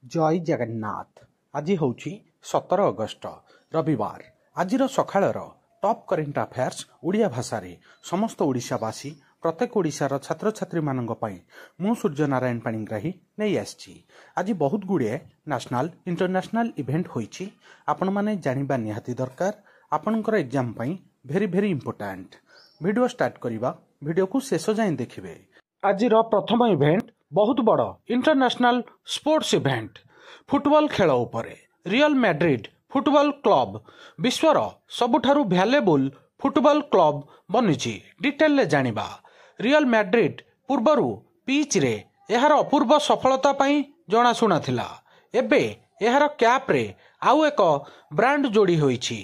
जय जगन्नाथ। आज हूँ 17 अगस्ट रविवार। आजिर सकाळर टॉप करेन्ट अफेयर्स ओडिया भाषा रे समस्त ओडिशावासी प्रत्येक ओडिशार छात्र छात्री मानक पई मु सूर्य नारायण पाणिग्राही नहीं आछि। आज बहुत गुड़े नेशनल इंटरनेशनल इवेंट होईछि। आपण माने जानिबा निहाती दरकार। आपनकर एग्जाम पई भेरी भेरी इंपोर्टेंट। वीडियो स्टार्ट करिबा, वीडियो को शेष जाए देखिबे। आजिर प्रथम इवेंट बहुत बड़ इंटरनेशनल स्पोर्ट्स इवेंट फुटबॉल खेल उपरे। रियल मैड्रिड फुटबॉल क्लब विश्वर सबुठारु भ्यालेबल फुटबॉल क्लब बनिछि। डिटेल ले जानिबा। रियल मैड्रिड पूर्वरु पिच रे एहार अपूर्व सफलता पई जणाशुना थिला। एबे एहार कैप रे आउ एक ब्रांड जोड़ी होईछि।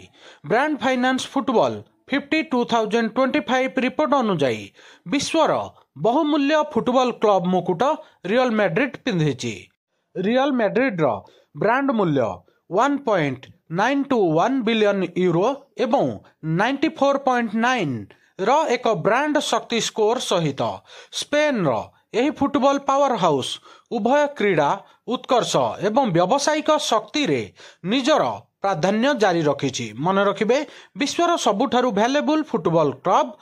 ब्रांड फाइनेंस फुटबॉल 50-2025 रिपोर्ट अनुजाई विश्वर बहुमूल्य फुटबॉल क्लब मुकुट रियल मैड्रिड पिंधिछि। रियल मैड्रिड रो ब्रांड मूल्य 1.921 बिलियन यूरो एवं 94.9 रो एक ब्रांड शक्ति स्कोर सहित स्पेन रो यही फुटबॉल पावर हाउस उभय क्रीड़ा उत्कर्ष एवं व्यावसायिक शक्ति रे निजर प्राधान्य जारी रखिछि। मन रखिबे विश्वर सबुठारु valuable football club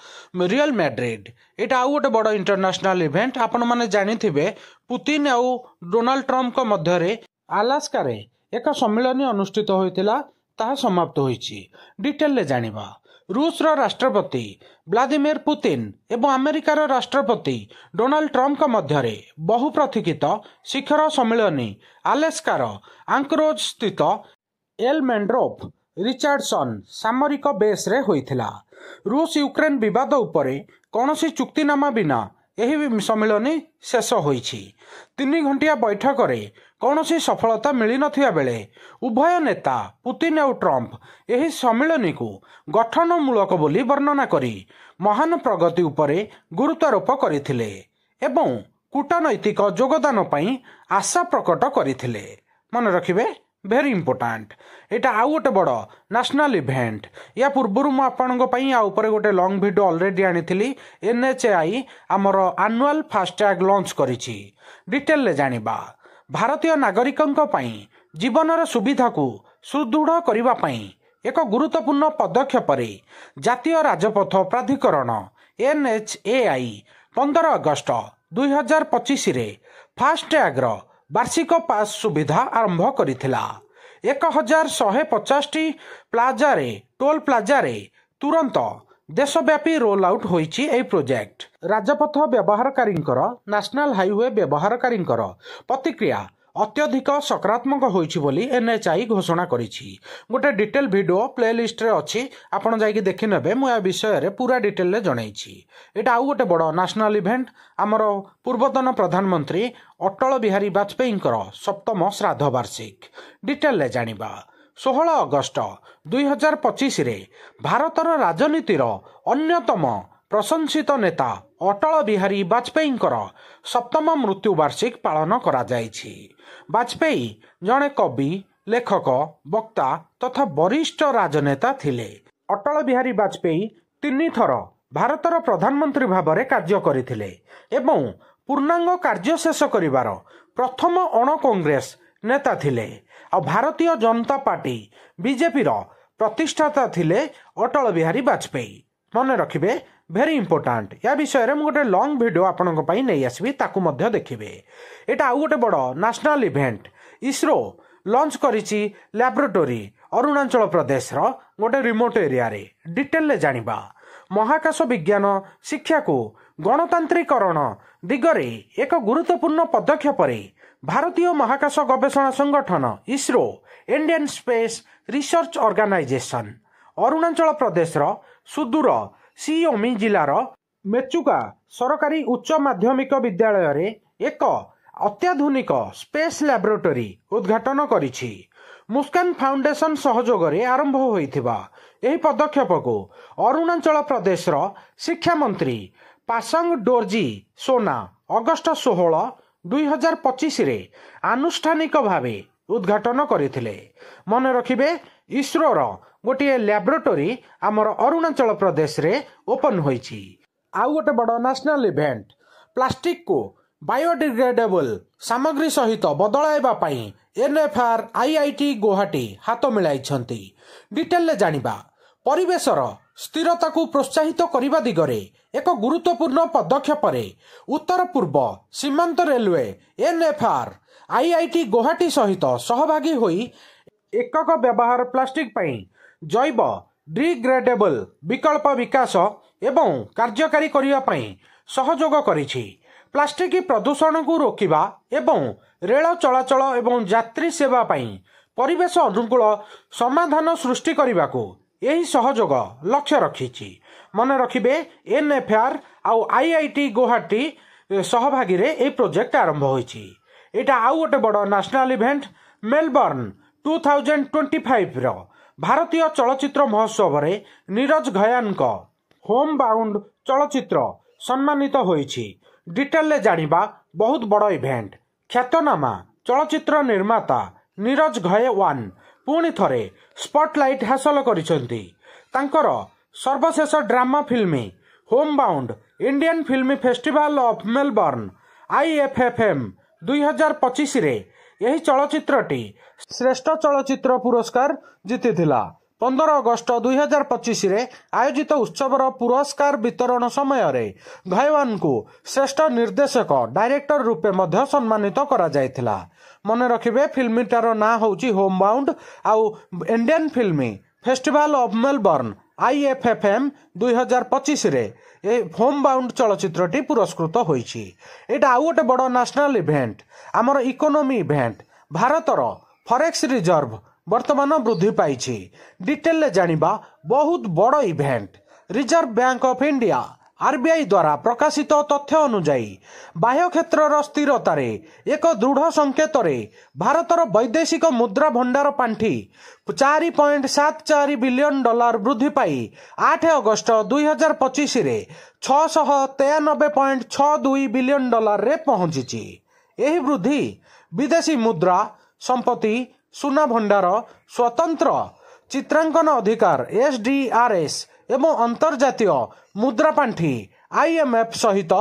real Madrid. एटा आउ गोटे बड़ इंटरनेशनल इवेंट। आपण माने जानिथिबे पुतिन आउ डोनाल्ड ट्रम्प को मध्य रे अलास्का रे एक सम्मेलन अनुष्ठित होइतिला, ताहा समाप्त होईछि। डिटेल ले जानिबा। रूस रो राष्ट्रपति व्लादिमीर पुतिन एवं अमेरिकार राष्ट्रपति डोनाल्ड ट्रम्प का मध्य रे बहु प्रतीक्षित शिखर सम्मेलन अलास्कार आंकरोज स्थित एल मेंड्रोफ रिचार्डसन सामरिक बेस रे होइथिला। रूस यूक्रेन विवाद उपरे कौनसी चुक्तिनामा बिना यही सम्मेलन शेष होईछि। 3 घंटिया बैठक रे कौनसी सफलता मिली नथिया बेले उभय नेता पुतिन और ट्रम्प यही सम्मेलन को गठनमूलक बोली वर्णना करी महान प्रगति उपरे गुरुत्वारोप करथिले एवं कूटनैतिक योगदान पई आशा प्रकट करथिले। मन रखिबे भेरी इंपोर्टेंट। एटा आउ गोटे बड़ नेशनल इवेंट। या पूर्व मु आपनको पई आ ऊपर गोटे लॉन्ग वीडियो ऑलरेडी आनिथिली। NHAI आमर एनुअल फास्टैग लॉन्च करिछि। डिटेल ले जानिबा। भारतीय नागरिकंक पई जीवनर सुविधा को सुदृढ़ करिबा पई एक गुरुत्वपूर्ण पदक्षेप रे जातीय राजपथ प्राधिकरण NHAI 15 अगस्त 2025 रे फास्टैग रो वार्षिक पास सुविधा आरंभ करिथिला। 1150 प्लाजा रे टोल प्लाजा रे तुरंत देशव्यापी रोल आउट होईछि। ए प्रोजेक्ट राजपथ व्यवहारकारींकर नेशनल हाईवे व्यवहारकारींकर प्रतिक्रिया अत्यधिक सकारात्मक होईछि बोली NHAI घोषणा करिछि। गोटे डिटेल वीडियो प्लेलिस्ट रे अछि, आपण जाई कि देखि नेबे। मु या विषय रे पूरा डिटेल ले जणाइछि। एटा आउ गोटे बड़ नेशनल इवेंट। हमर पूर्वतन प्रधानमंत्री अटल बिहारी वाजपेयींकर 7म श्राद्ध वार्षिक। डिटेल ले जानिबा। 16 अगस्त 2025 रे भारतर राजनीतिर अन्यतम प्रशंसित नेता अटल बिहारी वाजपेयींकर 7म मृत्यु वार्षिक पालन करा जाइछि। वाजपेयी जड़े कवि, लेखक, वक्ता तथा वरिष्ठ राजनेता थिले। अटल बिहारी वाजपेयी 3 थर भारतर प्रधानमंत्री भाବରେ कार्य करथिले एवं पूर्णांग कार्य शेष करिवार प्रथम अण कांग्रेस नेता थिले। आ भारतीय जनता पार्टी बीजेपी रो प्रतिष्ठाता थिले अटल बिहारी वाजपेयी। मन रखिबे भेरी इंपोर्टेंट। या विषय रे मु गोटे लॉन्ग वीडियो आपनक पई नै आसीबी, ताकू मध्य देखिबे। एटा आउ गोटे बड़ नेशनल इवेंट। इसरो लॉन्च करिछि लैबोरेटरी अरुणाचल प्रदेश रो गोटे रिमोट एरिया रे। डिटेल ले जानिबा। महाकाश विज्ञान शिक्षा को गणतांत्रिकरण दिगरे एक गुरुत्वपूर्ण पदक्षेप रे भारतीय महाकाश गवेषणा संगठन ISRO Indian Space Research Organisation Arunachal Pradesh रो सुदूर सियोमी जिलार मेचुका सरकारी उच्च माध्यमिक विद्यालय रे एक अत्याधुनिक स्पेस लैबोरेटरी उद्घाटन करिछि। मुस्कान फाउंडेशन सहयोग रे आरंभ होइथिबा एही पदक्षेप को अरुणाचल प्रदेश रो शिक्षा मंत्री पासंग डोरजी सोना अगस्त 16, 2025 रे आनुष्ठानिक भावे उद्घाटन करथिले। मन रखिबे इसरो रो गोटे लैबोरेटरी आमर अरुणाचल प्रदेश रे ओपन होईछि। आउ गोटे बड़ नेशनल इवेंट। प्लास्टिक को बायोडिग्रेडेबल सामग्री सहित बदलाइबा पई एनएफआर आईआईटी गुवाहाटी हाथ मिलाइछंती। डिटेल जानिबा परिवेशर स्थिरता को प्रोत्साहित करने दिगरे एक गुरुत्वपूर्ण पदक्षेप उत्तर पूर्व सीमांत रेलवे एनएफआर आईआईटी गुवाहाटी सहित सहभागी होई एकक व्यवहार प्लास्टिक पई जैव डिग्रेडेबल विकल्प विकास एवं कार्यकारी करने पई सहयोग करिछि। प्लास्टिक प्रदूषण को रोकिबा एवं रेल चलाचल एवं यात्री सेवा पई परिवेश अनुकूल समाधान सृष्टि करने को यही सहयोग लक्ष्य रखिछि। मन रखिबे एनएफआर आउ आईआईटी गुवाहाटी सहभागी रे ए प्रोजेक्ट आरंभ होइछि। एटा आउ गोटे बड़ नेशनल इवेंट मेलबर्न 2025 रो भारतीय चलचित्र महोत्सव रे नीरज घयान को होम बाउंड चलचित्र सम्मानित होइछि। डिटेल जानिबा बहुत बड़ इवेंट ख्यातनामा चलचित्र निर्माता नीरज घयवान पुणी थरे स्पॉटलाइट हासिल करिसेंती। तांकर सर्वशेष drama film Homebound Indian Film Festival of Melbourne IFFM 2025 रे यही चलचित्रटी श्रेष्ठ चलचित्र पुरस्कार जीतिथिला। 15 अगस्त 2025 रे आयोजित उत्सवर पुरस्कार वितरण समय रे घयवान को श्रेष्ठ निर्देशक डायरेक्टर रूपे मध्य सम्मानित करा जायथिला। मन रखिबे फिल्मटार ना होची होम बाउंड आउ Indian Film Festival of Melbourne IFFM 2025 रे ए होम बाउंड चलचित्रटी पुरस्कृत होईछि। एटा आउ गोटे बड़ नेशनल इवेंट आमर इकोनॉमी इवेंट भारतर फॉरेक्स रिजर्व वर्तमान वृद्धि पाइछि। डिटेल जानिबा बहुत बड़ event reserve bank of India RBI द्वारा प्रकाशित तथ्य अनुजाई बाह्य क्षेत्र स्थिरतार एक दृढ़ संकेत भारतर वैदेशिक मुद्रा भंडार पांठि 4.74 बिलियन डॉलर वृद्धि पाई 8 अगस्त 2025 रे 693.62 बिलियन डॉलर रे पहुंची। यही वृद्धि विदेशी मुद्रा संपत्ति सुना भंडार स्वतंत्र चित्रांकन अधिकार SDRS एवं अंतर्जातीय मुद्रा पांठि IMF सहित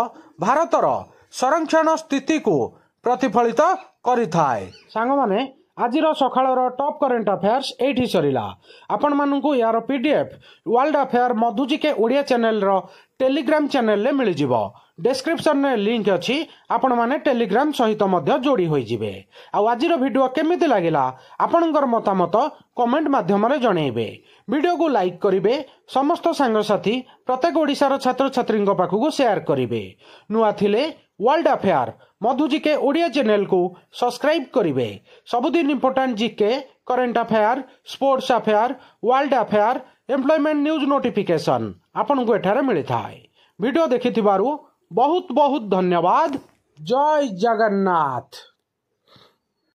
भारतर संरक्षण स्थिति को प्रतिफलित करिथाए। सांग माने आजिर सकाळर टॉप करेंट अफेयर्स एठी सरिला। आपण माननकु यार PDF वर्ल्ड अफेयर मधुजिके ओडिया चैनल रो टेलीग्राम चैनल ले मिल जिवो। डिस्क्रिप्शन में लिंक अच्छी आपण माने टेलीग्राम सहित मध्य जोड़ी होई जिवे। आ आजिर वीडियो केमिति लागिला आपणकर मतामत कमेंट माध्यम रे जणेबे। वीडियो को लाइक करिवे समस्त सांगसाथी प्रत्येक ओडिशार छात्र छात्री पाखु शेयर करिवे। नुआ थिले वर्ल्ड अफेयर मधुजिके ओडिया चैनल को सब्सक्राइब करिवे। सबुदिन important GK current affair sports affair world affair employment news notification आपन को एठारे मिली थाए। वीडियो देखिथिबारु बहुत बहुत धन्यवाद। जय जगन्नाथ।